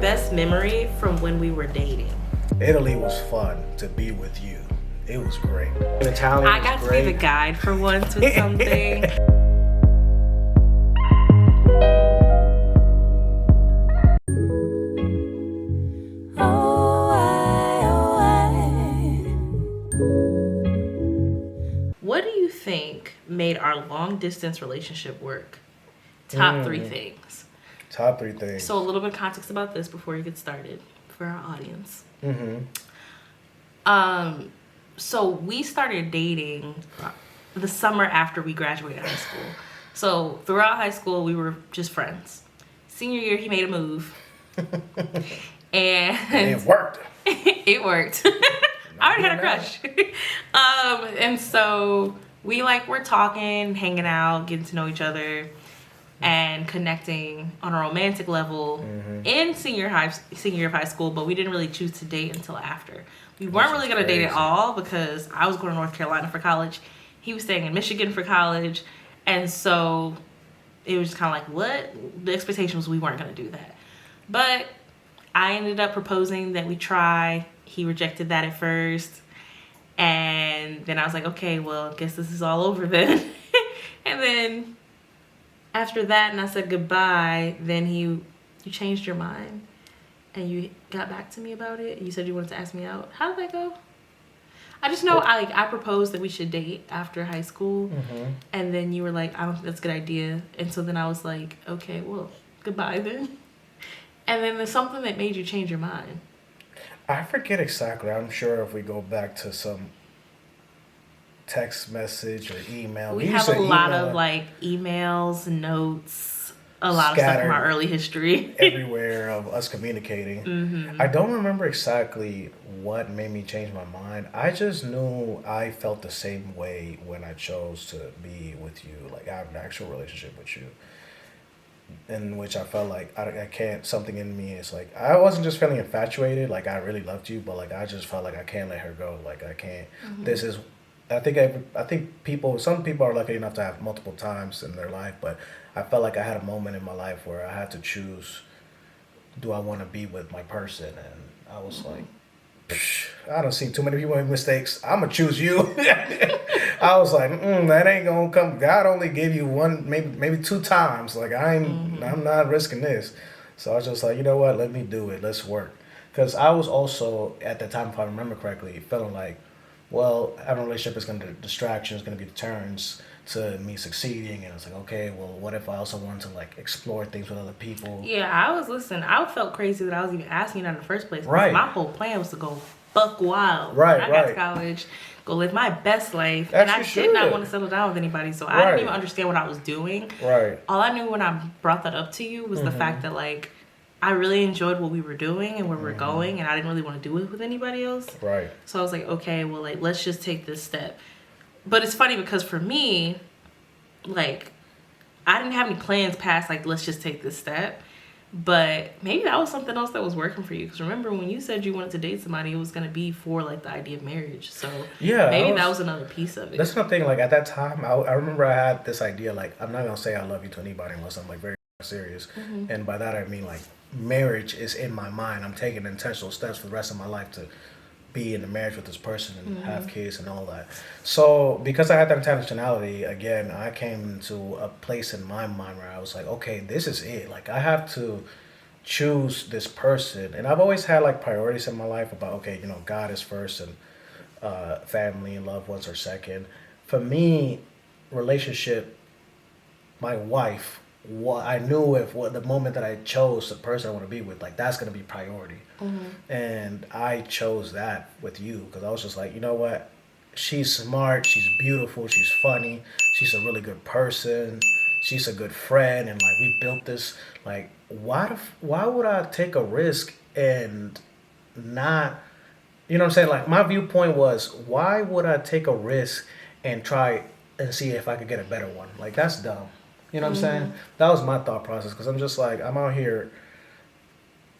best memory from when we were dating? Italy was fun to be with you. It was great. Italian I got to be the guide for once with something. What do you think made our long distance relationship work? Top three things. Top three things. So a little bit of context about this before you get started for our audience. So we started dating the summer after we graduated high school. So throughout high school, we were just friends. Senior year, he made a move. And it worked. It worked. I already had a crush. And so we were talking, hanging out, getting to know each other, and connecting on a romantic level in senior year of high school, but we didn't really choose to date until after. We weren't really going to date at all because I was going to North Carolina for college. He was staying in Michigan for college. And so it was just kind of like, what? The expectation was we weren't going to do that. But I ended up proposing that we try. He rejected that at first. And then I was like, okay, well, I guess this is all over then. And then after that, and I said goodbye, then you changed your mind. And you got back to me about it. You said you wanted to ask me out. How did that go? I just know I proposed that we should date after high school. And then you were like, I don't think that's a good idea. And so then I was like, okay, well, goodbye then. And then there's something that made you change your mind. I forget exactly. I'm sure if we go back to some text message or email. We have a lot of emails, notes, a lot of stuff from our early history. Everywhere of us communicating. I don't remember exactly what made me change my mind. I just knew I felt the same way when I chose to be with you. Like, I have an actual relationship with you. In which I felt like I can't, something in me is like, I wasn't just feeling infatuated, like I really loved you, but like I just felt like I can't let her go. Like I can't, this is, I think some people are lucky enough to have multiple times in their life, but I felt like I had a moment in my life where I had to choose, do I want to be with my person? And I was like, I don't see too many people make mistakes. I'm going to choose you. I was like, that ain't going to come. God only gave you one, maybe two times. Like, I'm not risking this. So I was just like, you know what? Let me do it. Let's work. Because I was also, at the time, if I remember correctly, feeling like, well, having a relationship is going to be distractions, going to be deterrents to me succeeding. And I was like, okay, well, what if I also wanted to explore things with other people? Yeah, I felt crazy that I was even asking you that in the first place. Right. My whole plan was to go buck wild. Right, when I got to college, go live my best life. As and I you did should. not want to settle down with anybody, so I didn't even understand what I was doing. Right. All I knew when I brought that up to you was the fact that I really enjoyed what we were doing and where we were going, and I didn't really want to do it with anybody else. Right. So I was like, okay, well, let's just take this step. But it's funny because for me, I didn't have any plans past, let's just take this step. But maybe that was something else that was working for you. Because remember, when you said you wanted to date somebody, it was going to be for, the idea of marriage. So yeah, maybe that was another piece of it. That's another thing. At that time, I remember I had this idea, I'm not going to say I love you to anybody unless I'm, very serious. And by that, I mean, marriage is in my mind. I'm taking intentional steps for the rest of my life to be in a marriage with this person and have kids and all that. So because I had that intentionality, again, I came into a place in my mind where I was like, okay, this is it. I have to choose this person. And I've always had priorities in my life about, okay, God is first and family and loved ones are second. For me, relationship, my wife, I knew the moment that I chose the person I want to be with, that's going to be priority. And I chose that with you because I was just like, you know what? She's smart. She's beautiful. She's funny. She's a really good person. She's a good friend. And we built this, why would I take a risk and not, you know what I'm saying? My viewpoint was, why would I take a risk and try and see if I could get a better one? That's dumb. You know what I'm saying? That was my thought process because I'm just I'm out here,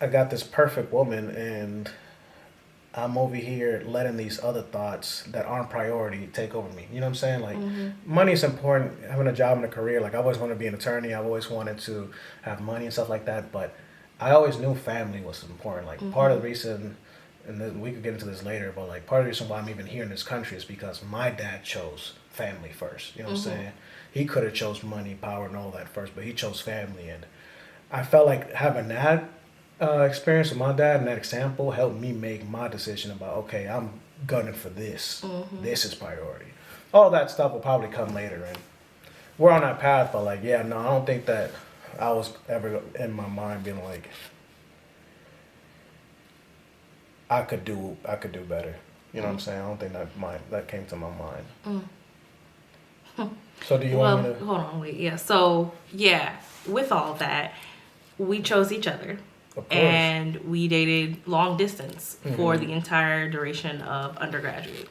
I got this perfect woman and I'm over here letting these other thoughts that aren't priority take over me. You know what I'm saying? Money is important, having a job and a career. I always wanted to be an attorney. I've always wanted to have money and stuff like that. But I always knew family was important. Like part of the reason, and then we could get into this later, but like part of the reason why I'm even here in this country is because my dad chose family first. You know what I'm saying? He could have chose money, power, and all that first, but he chose family, and I felt like having that experience with my dad and that example helped me make my decision about okay, I'm gunning for this. This is priority. All that stuff will probably come later, and we're on that path. But like, yeah, no, I don't think that I was ever in my mind being like, I could do better. You know what I'm saying? I don't think that came to my mind. So do you want me to? Hold on, wait, yeah. So yeah, with all that, we chose each other. Of course. And we dated long distance for the entire duration of undergraduate.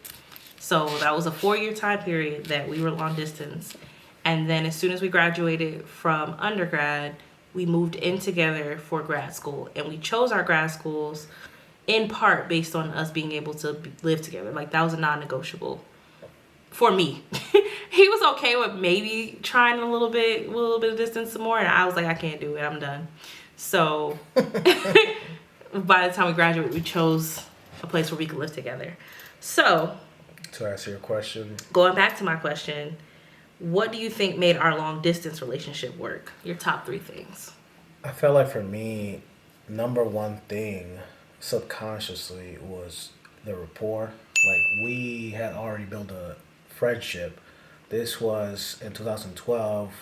So that was a 4-year time period that we were long distance. And then as soon as we graduated from undergrad, we moved in together for grad school. And we chose our grad schools in part based on us being able to live together. Like that was a non-negotiable for me. He was okay with maybe trying a little bit of distance some more. And I was like, I can't do it. I'm done. So by the time we graduated, we chose a place where we could live together. So to answer your question, going back to my question, what do you think made our long distance relationship work? Your top 3 things. I felt like for me, number one thing subconsciously was the rapport. Like we had already built a friendship. This was in 2012.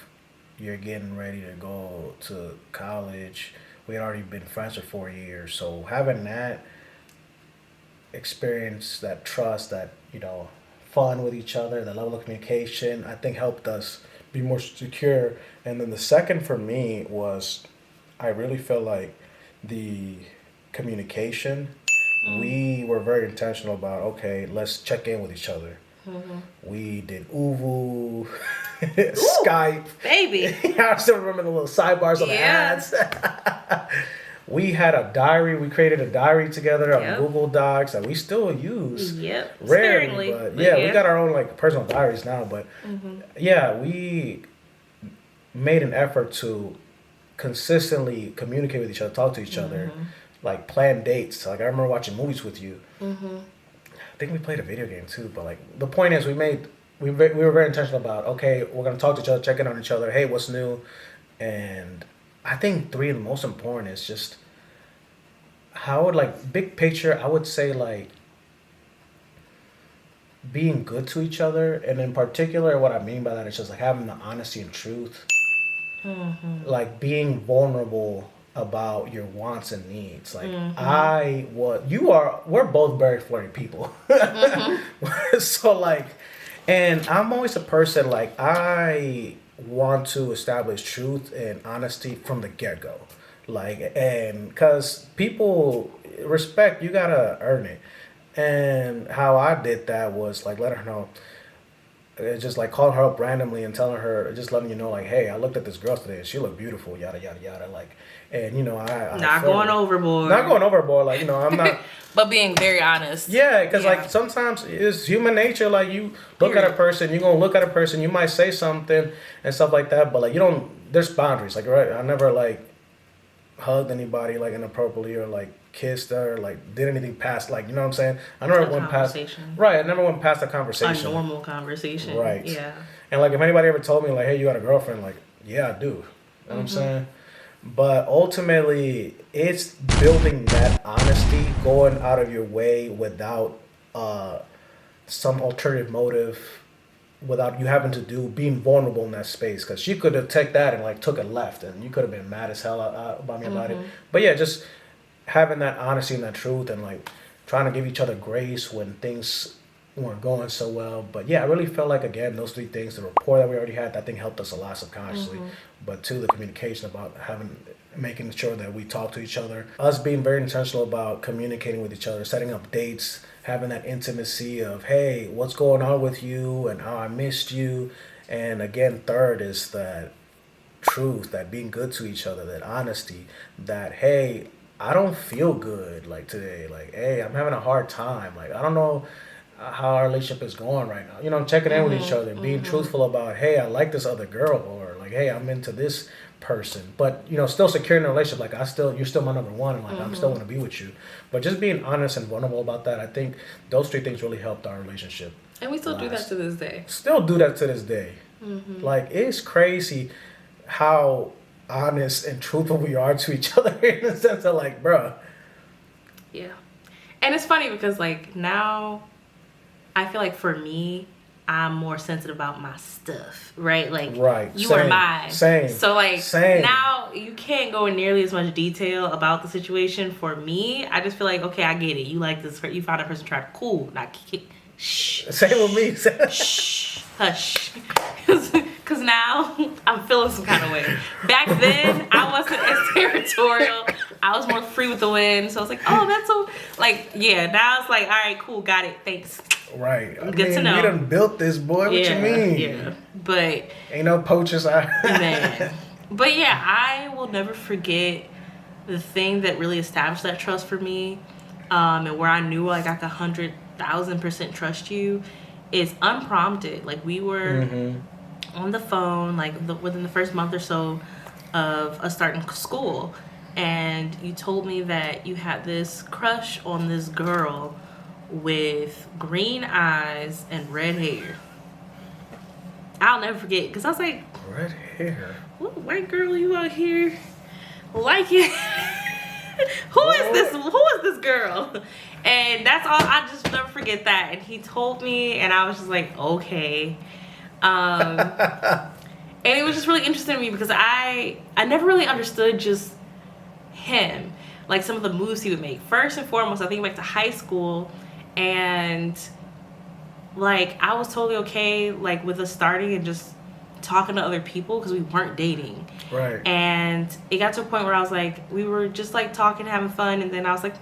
You're getting ready to go to college. We had already been friends for 4 years. So having that experience, that trust, that, fun with each other, that level of communication, I think helped us be more secure. And then the second for me was I really felt like the communication. We were very intentional about, okay, let's check in with each other. We did Uvu, Skype. Baby. I still remember the little sidebars on the ads. We had a diary. We created a diary together on Google Docs that we still use. Yep. Rarely, but we got our own like personal diaries now. But yeah, we made an effort to consistently communicate with each other, talk to each other, like plan dates. Like I remember watching movies with you. I think we played a video game too. But like the point is, we were very intentional about okay, we're gonna talk to each other, check in on each other. Hey, what's new? And I think 3 of the most important is just how would like big picture. I would say like being good to each other, and in particular, what I mean by that is just like having the honesty and truth, like being vulnerable about your wants and needs. Like we're both very flirty people, so like, and I'm always a person like I want to establish truth and honesty from the get-go, like, and because people respect, you gotta earn it. And how I did that was like let her know, just like calling her up randomly and telling her, just letting you know like, hey, I looked at this girl today and she looked beautiful, yada yada yada, like, and I not going overboard, like, I'm not but being very honest. Yeah, because like sometimes it's human nature. Like you look at a person, you're gonna look at a person. You might say something and stuff like that, but like you don't. There's boundaries. Like right, I never like hugged anybody like inappropriately or like kissed her or like did anything past like you know what I'm saying. I never went past. Right, I never went past a conversation. A normal conversation. Right. Yeah. And like if anybody ever told me like, hey, you got a girlfriend, like yeah, I do. You know what I'm saying. But ultimately, it's building that honesty, going out of your way without some alternative motive, without you having to being vulnerable in that space. Because she could have taken that and like took it left, and you could have been mad as hell about me about it. But yeah, just having that honesty and that truth, and like trying to give each other grace when things weren't going so well. But yeah, I really felt like again those 3 things, the rapport that we already had, that thing helped us a lot subconsciously. But 2, the communication about making sure that we talk to each other, us being very intentional about communicating with each other, setting up dates, having that intimacy of hey, what's going on with you and how I missed you. And again, 3rd is that truth, that being good to each other, that honesty, that hey, I don't feel good like today, like hey, I'm having a hard time, like I don't know how our relationship is going right now. Checking in with each other, being truthful about, hey, I like this other girl, or like, hey, I'm into this person, but you know, still securing the relationship. Like, you're still my number one, and like, I'm still want to be with you. But just being honest and vulnerable about that, I think those 3 things really helped our relationship. And we still do that to this day. Still do that to this day. Like, it's crazy how honest and truthful we are to each other in the sense of like, bruh. Yeah. And it's funny because like now I feel like for me, I'm more sensitive about my stuff, right? Like, you are mine. Same. So like now you can't go in nearly as much detail about the situation. For me, I just feel like, okay, I get it. You like this, you found a person trapped. Cool. Now shh. Same with me. Shh. Hush. Cause now I'm feeling some kind of way. Back then, I wasn't as territorial. I was more free with the wind. So I was like, oh, that's so, like, yeah. Now it's like, all right, cool, got it, thanks. Right. Good to know. We done built this, boy. What you mean? Yeah. But ain't no poachers out. Man. But yeah, I will never forget the thing that really established that trust for me, and where I knew like I could 100,000% trust you, is unprompted. Like, we were on the phone like within the first month or so of us starting school, and you told me that you had this crush on this girl with green eyes and red hair. I'll never forget, because I was like, red hair? What white girl you out here like it? Who is this girl? And that's all. I just never forget that. And he told me, and I was just like, okay. And it was just really interesting to me because I never really understood just him, like some of the moves he would make. First and foremost, I think back to high school, and like I was totally okay like with us starting and just talking to other people because we weren't dating. Right. And it got to a point where I was like, we were just like talking, having fun, and then I was like,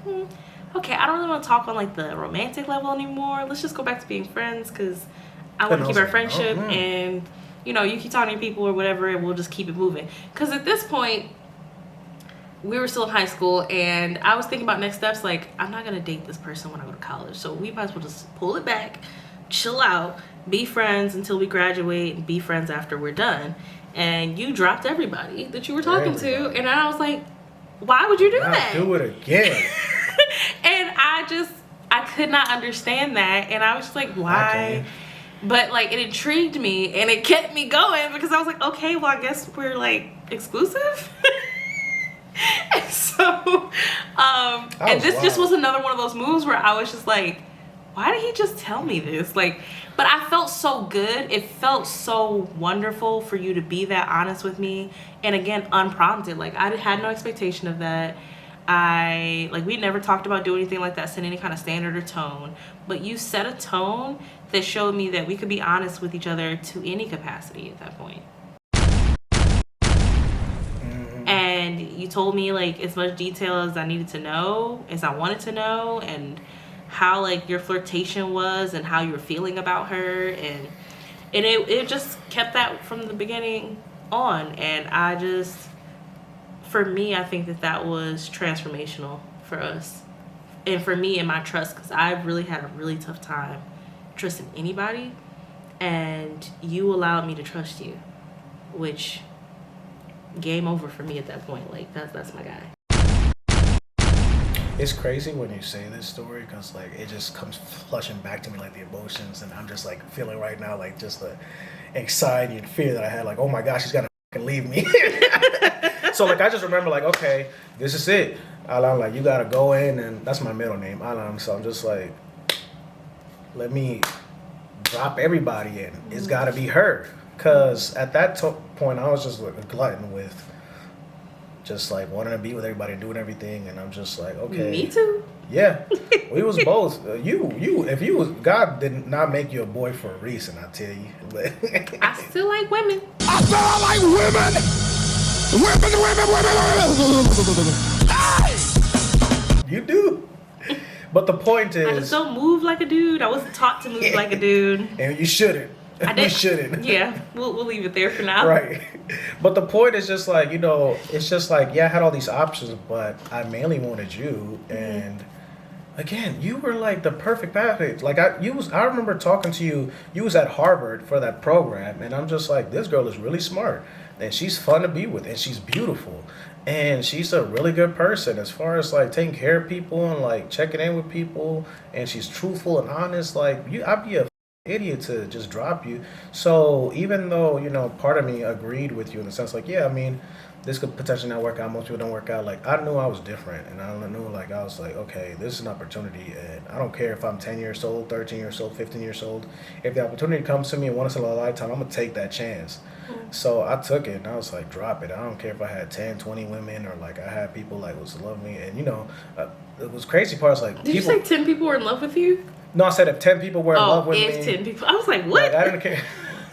okay, I don't really want to talk on like the romantic level anymore. Let's just go back to being friends because I want to keep our friendship, and you know, you keep talking to people or whatever, and we'll just keep it moving. Because at this point, we were still in high school, and I was thinking about next steps. Like, I'm not gonna date this person when I go to college, so we might as well just pull it back, chill out, be friends until we graduate, and be friends after we're done. And you dropped everybody that you were talking to, and I was like, why would you do that? Do it again. And I could not understand that, and I was just like, why? But like, it intrigued me and it kept me going because I was like, okay, well, I guess we're like exclusive. And so and this just was another one of those moves where I was just like, why did he just tell me this? Like, but I felt so good. It felt so wonderful for you to be that honest with me, and again, unprompted. Like, I had no expectation of that. We never talked about doing anything like that, set any kind of standard or tone, but you set a tone that showed me that we could be honest with each other to any capacity at that point. And you told me like as much detail as I needed to know, as I wanted to know, and how like your flirtation was and how you were feeling about her, and it just kept that from the beginning on. And for me, I think that was transformational for us, and for me and my trust, because I really had a really tough time trusting anybody, and you allowed me to trust you, which game over for me at that point. Like, that's my guy. It's crazy when you say this story because like it just comes flushing back to me, like the emotions, and I'm just like feeling right now like just the anxiety and fear that I had, like, oh my gosh, she's gonna leave me. So like I just remember like, okay, this is it, Alan, like you gotta go in, and that's my middle name, Alan. So I'm just like, let me drop everybody in. It's gotta be her, because at that point I was just like a glutton with just like wanting to be with everybody and doing everything, and I'm just like, okay. Me too. Yeah, we was both. God did not make you a boy for a reason, I tell you. I still like women. I said I like women. Women. You do. But the point is, I just don't move like a dude. I wasn't taught to move like a dude. And you shouldn't. I did. You shouldn't. Yeah, we'll leave it there for now. Right. But the point is just like, it's just like, yeah, I had all these options, but I mainly wanted you. And again, you were like the perfect package. Like I remember talking to you. You was at Harvard for that program, and I'm just like, this girl is really smart, and she's fun to be with, and she's beautiful, and she's a really good person as far as like taking care of people and like checking in with people, and she's truthful and honest. Like I'd be a idiot to just drop you. So even though part of me agreed with you in the sense like, yeah, I mean, this could potentially not work out. Most people don't work out. Like I knew I was different, and I knew like I was like, okay, this is an opportunity, and I don't care if I'm 10 years old, 13 years old, 15 years old. If the opportunity comes to me once in a lifetime, I'm gonna take that chance. So I took it, and I was like, drop it. I don't care if I had 10, 20 women, or like I had people like was love me, and it was crazy part is like Did you say 10 people were in love with you? No, I said if 10 people were in love with if me. 10 people. I was like, what? Like, I didn't care.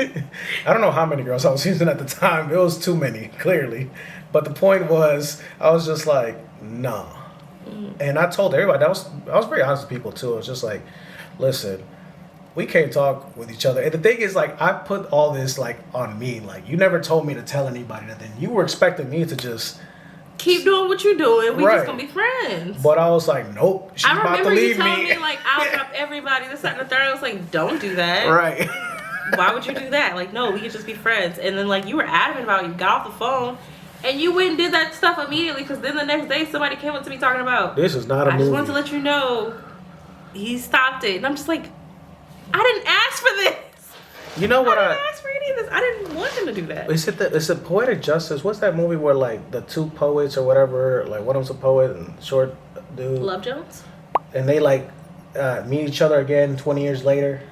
I don't know how many girls I was using at the time. It was too many, clearly. But the point was, I was just like, nah. And I told everybody, I was very honest with people too. I was just like, listen, we can't talk with each other. And the thing is, like, I put all this like on me. Like, you never told me to tell anybody nothing. You were expecting me to just keep doing what you're doing. We Right. just gonna be friends. But I was like, nope. She's I about to remember you leave telling me. me like, I'll drop everybody. This, that, and the third. I was like, don't do that. Right. Why would you do that? Like, no, we could just be friends. And then like you were adamant about it. You got off the phone and you went and did that stuff immediately because then the next day somebody came up to me talking about, This is not a I movie. just wanted to let you know he stopped it. And I'm just like, I didn't ask for this. You know what I didn't ask for any of this. I didn't want him to do that. Is it Poetic Justice? What's that movie where like the two poets or whatever, like one of them's a poet and short dude, Love Jones? and they like meet each other again 20 years later.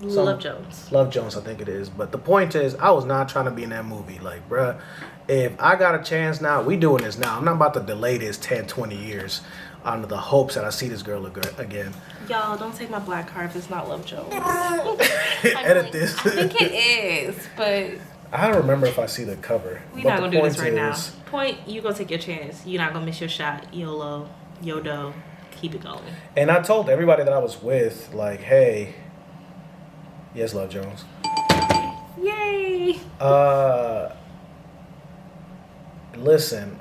Love Jones. Love Jones, I think it is. But the point is, I was not trying to be in that movie. Like, bruh, if I got a chance now, we doing this now. I'm not about to delay this 10, 20 years under the hopes that I see this girl again. Y'all, don't take my black card if it's not Love Jones. Edit this. I think it is, but I don't remember if I see the cover. we're But not the gonna do this point right is- now. Point, you gonna take your chance. You're not gonna miss your shot. YOLO, YODO, keep it going. And I told everybody that I was with, like, hey, yes, Love Jones. Yay! Listen,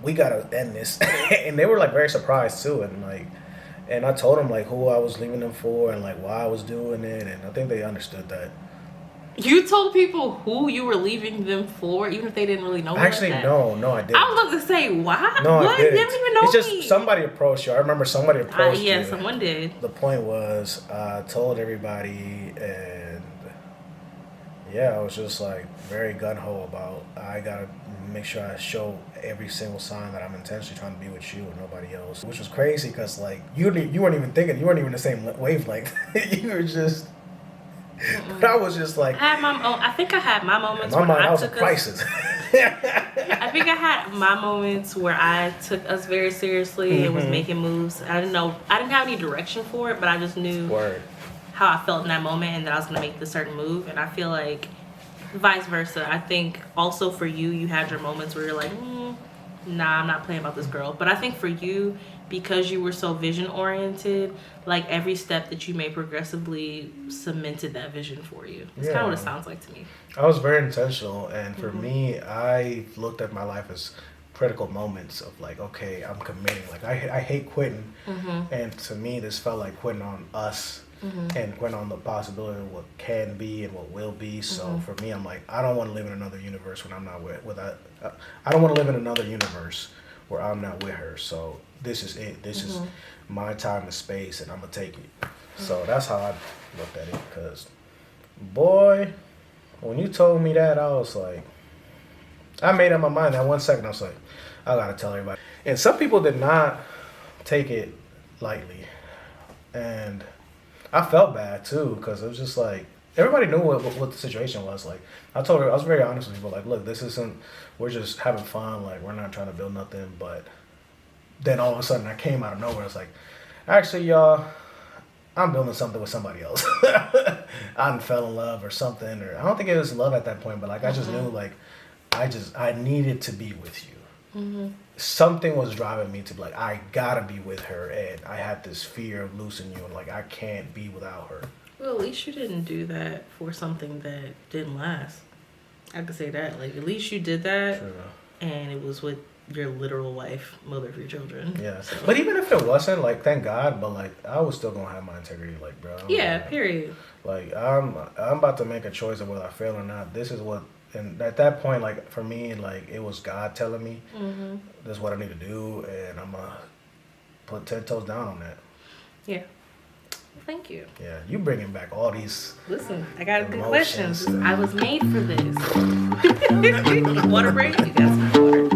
we gotta end this. And they were like very surprised too, and I told them like who I was leaving them for and like why I was doing it, and I think they understood that. You told people who you were leaving them for, even if they didn't really know you Actually, like that? no, I didn't. I was about to say, why? No, what? I didn't. You didn't even know it's just me. somebody approached you. I remember somebody approached you. Yeah, someone did. The point was, I told everybody, and yeah, I was just like very gun ho about I gotta make sure I show every single sign that I'm intentionally trying to be with you and nobody else, which was crazy because like you weren't even thinking, you weren't even the same wavelength. You were just. But I was just like. I think I had my moments In my mind, I was a took us. crisis. I think I had my moments where I took us very seriously and was making moves. I didn't have any direction for it, but I just knew Word. how I felt in that moment and that I was gonna make the certain move. And I feel like vice versa. I think also for you, you had your moments where you're like, nah, I'm not playing about this girl. But I think for you, because you were so vision oriented, like every step that you made progressively cemented that vision for you. It's kind of what it sounds like to me. I was very intentional, and for me, I looked at my life as critical moments of like, okay, I'm committing. Like I hate quitting, and to me, this felt like quitting on us and quitting on the possibility of what can be and what will be. So for me, I'm like, I don't want to live in another universe when I'm not I don't want to live in another universe where I'm not with her. So this is it. This is my time and space, and I'm gonna take it. So that's how I looked at it. Cause, boy, when you told me that, I was like, I made up my mind that 1 second. I was like, I gotta tell everybody. And some people did not take it lightly, and I felt bad too, because it was just like everybody knew what the situation was. Like I told her, I was very honest with people. Like, look, this isn't. We're just having fun. Like we're not trying to build nothing. But then all of a sudden, I came out of nowhere. I was like, actually, y'all, I'm building something with somebody else. I fell in love or something, or I don't think it was love at that point. But like I just knew, like I needed to be with you. Something was driving me to be like, I gotta be with her, and I had this fear of losing you, and like I can't be without her. Well, at least you didn't do that for something that didn't last. I could say that. Like, at least you did that, True. and it was with your literal wife, mother of your children. Yeah. So. But even if it wasn't, like, thank God, but like, I was still gonna have my integrity, like, bro. Yeah, like, period. Like, I'm about to make a choice of whether I fail or not. This is what, and at that point, like, for me, like, it was God telling me, this is what I need to do, and I'm gonna put 10 toes down on that. Yeah. Thank you. Yeah, you bringing back all these. Listen, I got good Emotions. questions. I was made for this. Water break? You got some water.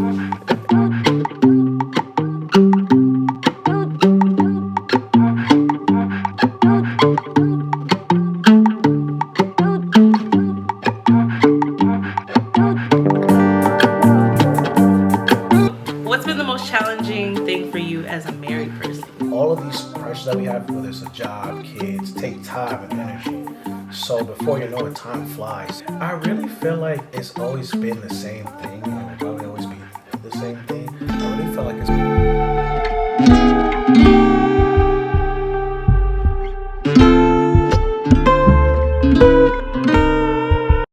What's been the most challenging thing for you as a married person? All of these pressures that we have, whether it's a job, kids, take time and energy. So before you know it, time flies. I really feel like it's always been the same thing, and it'll probably always be the same thing.